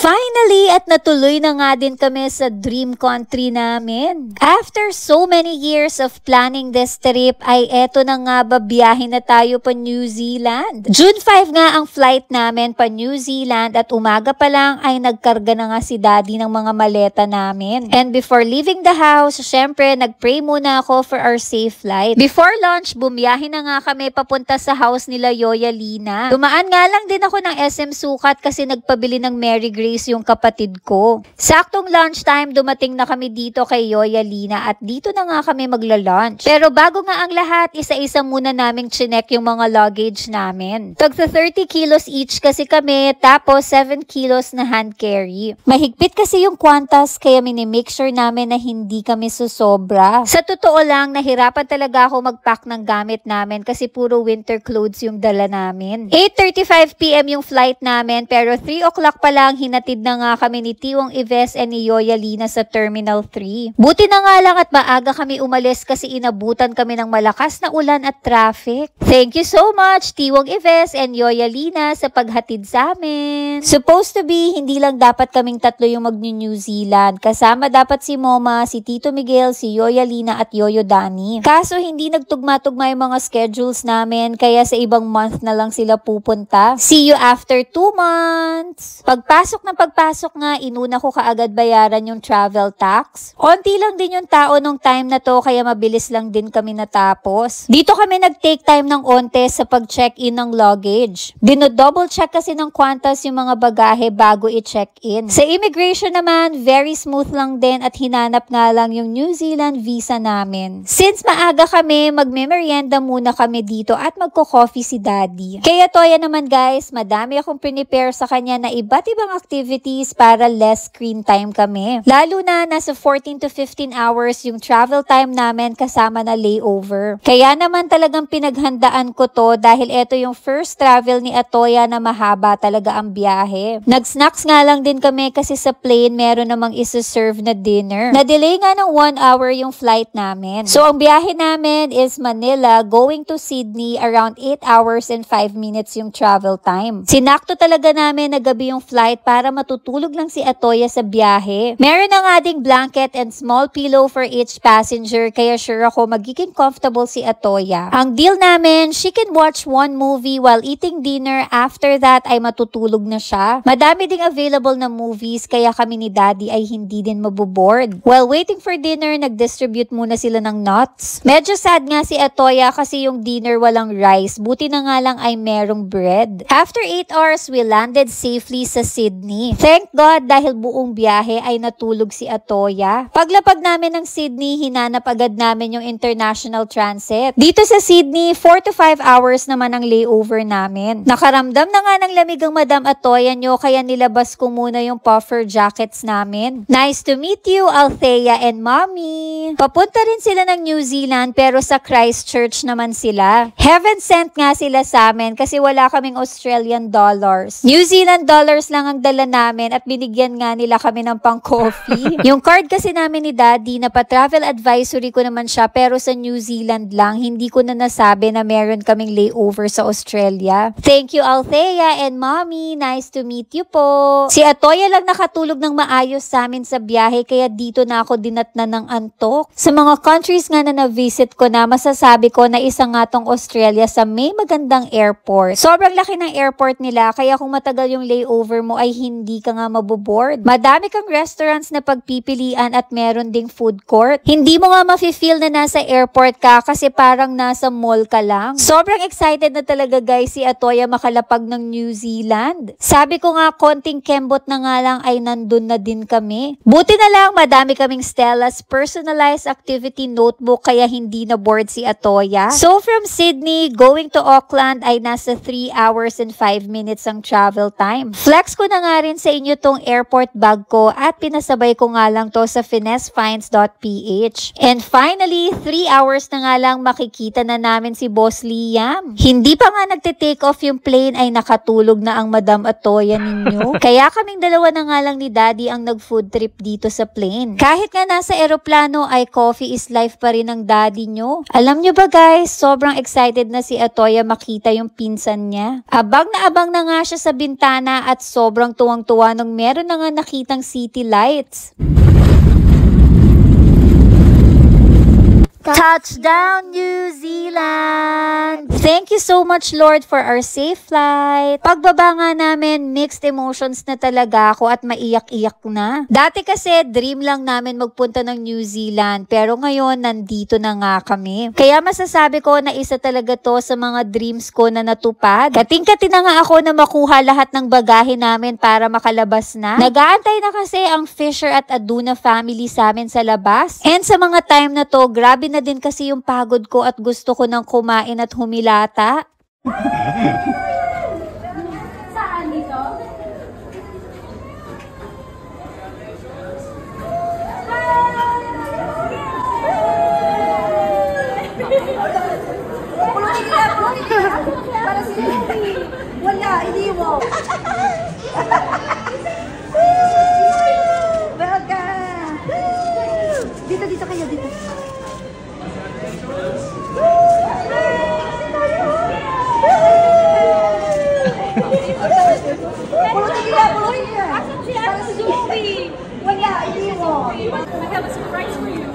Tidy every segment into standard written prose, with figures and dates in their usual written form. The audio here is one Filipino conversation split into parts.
Finally, at natuloy na nga din kami sa dream country namin. After so many years of planning this trip, ay eto na nga babiyahin na tayo pa New Zealand. June 5 nga ang flight namin pa New Zealand at umaga pa lang ay nagkarga na nga si Daddy ng mga maleta namin. And before leaving the house, syempre nagpray muna ako for our safe flight. Before lunch, bumiyahin na nga kami papunta sa house nila Yoya Lina. Dumaan nga lang din ako ng SM Sukat kasi nagpabili ng Mary Grace yung kapatid ko. Saktong lunchtime, dumating na kami dito kay Yoya Lina at dito na nga kami magla-lunch. Pero bago nga ang lahat, isa-isa muna naming chinek yung mga luggage namin. Tagsa 30 kilos each kasi kami, tapos 7 kilos na hand carry. Mahigpit kasi yung Qantas kaya minimake sure namin na hindi kami susobra. Sa totoo lang, nahirapan talaga ako mag-pack ng gamit namin kasi puro winter clothes yung dala namin. 8:35 PM yung flight namin pero 3 o'clock pa lang hinatid na nga kami ni Tiwong Yves and ni Yoya Lina sa Terminal 3. Buti na nga lang at maaga kami umalis kasi inabutan kami ng malakas na ulan at traffic. Thank you so much Tiwong Yves and Yoya Lina sa paghatid sa amin. Supposed to be, hindi lang dapat kaming tatlo yung mag-New Zealand. Kasama dapat si Moma, si Tito Miguel, si Yoya Lina at Yoyo Danny. Kaso hindi nagtugma-tugma yung mga schedules namin kaya sa ibang month na lang sila pupunta. See you after 2 months. Pagpasok nga, inuna ko kaagad bayaran yung travel tax. Onti lang din yung tao nung time na to kaya mabilis lang din kami natapos. Dito kami nag-take time ng onte sa pag-check-in ng luggage. Dino-double check kasi ng Qantas yung mga bagahe bago i-check-in. Sa immigration naman, very smooth lang din at hinanap nga lang yung New Zealand visa namin. Since maaga kami, magme-merienda muna kami dito at magko-coffee si Daddy. Kaya toya naman guys, madami akong prepare sa kanya na iba't ibang activities para less screen time kami. Lalo na nasa 14 to 15 hours yung travel time namin kasama na layover. Kaya naman talagang pinaghandaan ko to dahil ito yung first travel ni Atoya na mahaba talaga ang biyahe. Nag-snacks nga lang din kami kasi sa plane meron namang isa-serve na dinner. Na-delay nga ng 1 hour yung flight namin. So ang biyahe namin is Manila going to Sydney around 8 hours and 5 minutes yung travel time. Sinakto talaga namin na gabi yung flight para matutulog lang si Atoya sa biyahe. Meron na nga ding blanket and small pillow for each passenger kaya sure ako magiging comfortable si Atoya. Ang deal namin, she can watch one movie while eating dinner. After that ay matutulog na siya. Madami ding available na movies kaya kami ni Daddy ay hindi din maboboard. While waiting for dinner, nag-distribute muna sila ng nuts. Medyo sad nga si Atoya kasi yung dinner walang rice. Buti na nga lang ay merong bread. After 8 hours, we landed safely sa Sydney. Thank God dahil buong biyahe ay natulog si Atoya. Paglapag namin ng Sydney, hinanap agad namin yung international transit. Dito sa Sydney, 4 to 5 hours naman ang layover namin. Nakaramdam na nga ng lamig ang Madam Atoya nyo kaya nilabas ko muna yung puffer jackets namin. Nice to meet you, Althea and Mommy. Papunta rin sila ng New Zealand pero sa Christchurch naman sila. Heaven sent nga sila sa amin kasi wala kaming Australian dollars. New Zealand dollars lang ang dala namin at binigyan nga nila kami ng pang-coffee. Yung card kasi namin ni Daddy na pa-travel advisory ko naman siya pero sa New Zealand lang. Hindi ko na nasabi na meron kaming layover sa Australia. Thank you Althea and Mommy. Nice to meet you po. Si Atoya lang nakatulog ng maayos sa amin sa biyahe kaya dito na ako dinatnan ng antok. Sa mga countries nga na na-visit ko na masasabi ko na isa nga tong Australia sa may magandang airport. Sobrang laki ng airport nila kaya kung matagal yung layover mo ay hindi ka nga maboboard. Madami kang restaurants na pagpipilian at meron ding food court. Hindi mo nga mafe-feel na nasa airport ka kasi parang nasa mall ka lang. Sobrang excited na talaga guys si Atoya makalapag ng New Zealand. Sabi ko nga konting kembot na nga lang ay nandun na din kami. Buti na lang madami kaming Stella's personalized activity notebook kaya hindi na bored si Atoya. So from Sydney going to Auckland ay nasa 3 hours and 5 minutes ang travel time. Flex ko na nga rin sa inyo tong airport bag ko at pinasabay ko nga lang to sa finessfinds.ph. And finally, 3 hours na nga lang makikita na namin si Boss Liam. Hindi pa nga nagte-take off yung plane ay nakatulog na ang Madam Atoya ninyo. Kaya kaming dalawa na nga lang ni Daddy ang nag-food trip dito sa plane. Kahit nga nasa eroplano ay coffee is life pa rin ng Daddy nyo. Alam nyo ba guys, sobrang excited na si Atoya makita yung pinsan niya. Abang na nga siya sa bintana at sobrang tuwa tuwang-tuwa nung meron na nga nakitang city lights. Touchdown, New Zealand! Thank you so much, Lord, for our safe flight. Pagbaba nga namin, mixed emotions na talaga ako at maiyak-iyak na. Dati kasi, dream lang namin magpunta ng New Zealand, pero ngayon, nandito na nga kami. Kaya masasabi ko na isa talaga to sa mga dreams ko na natupad. Kating-kati na nga ako na makuha lahat ng bagahe namin para makalabas na. Nag-aantay na kasi ang Fisher at Aduna family sa amin sa labas. And sa mga time na to, grabe na din kasi yung pagod ko at gusto ko ng kumain at humilata. Saan dito? Pulutin ka! Para si Lucy! Wala, hindi mo! Welcome! Dito kayo, dito. Pulutin ka! Para si Lucy! Wala, hindi mo! I have a surprise for you.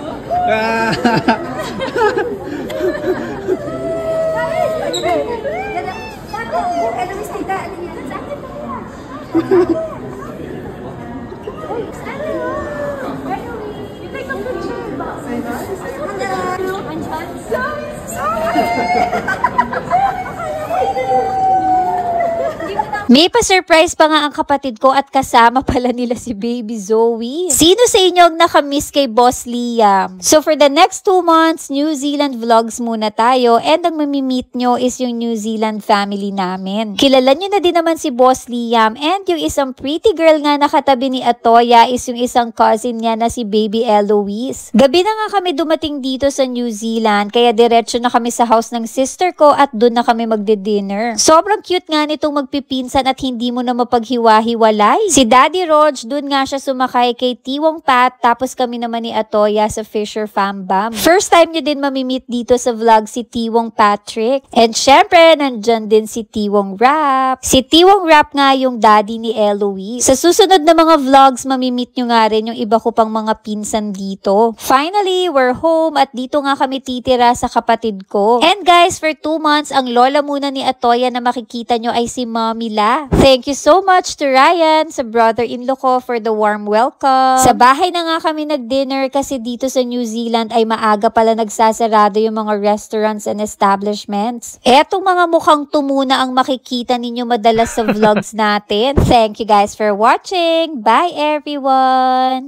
May pa-surprise pa nga ang kapatid ko at kasama pala nila si Baby Zoe. Sino sa inyo ang nakamiss kay Boss Liam? So for the next 2 months, New Zealand vlogs muna tayo and ang mamimit nyo is yung New Zealand family namin. Kilala nyo na din naman si Boss Liam and yung isang pretty girl nga nakatabi ni Atoya is yung isang cousin niya na si Baby Eloise. Gabi na nga kami dumating dito sa New Zealand kaya diretso na kami sa house ng sister ko at doon na kami magde-dinner. Sobrang cute nga nitong magpipinsan at hindi mo na mapaghiwa-hiwalay. Si Daddy Rog, dun nga siya sumakay kay Tiwong Pat, tapos kami naman ni Atoya sa Fisher Fambam. First time nyo din mamimit dito sa vlog si Tiwong Patrick. And syempre, nandyan din si Tiwong Rap. Si Tiwong Rap nga yung daddy ni Eloise. Sa susunod na mga vlogs, mamimit nyo nga rin yung iba ko pang mga pinsan dito. Finally, we're home at dito nga kami titira sa kapatid ko. And guys, for 2 months, ang lola muna ni Atoya na makikita nyo ay si Mommy La. Thank you so much to Ryan, sa brother-in-law ko for the warm welcome. Sa bahay na nga kami nag-dinner kasi dito sa New Zealand ay maaga pala nagsasarado yung mga restaurants and establishments. Etong mga mukhang tumuna ang makikita ninyo madalas sa vlogs natin. Thank you guys for watching. Bye everyone!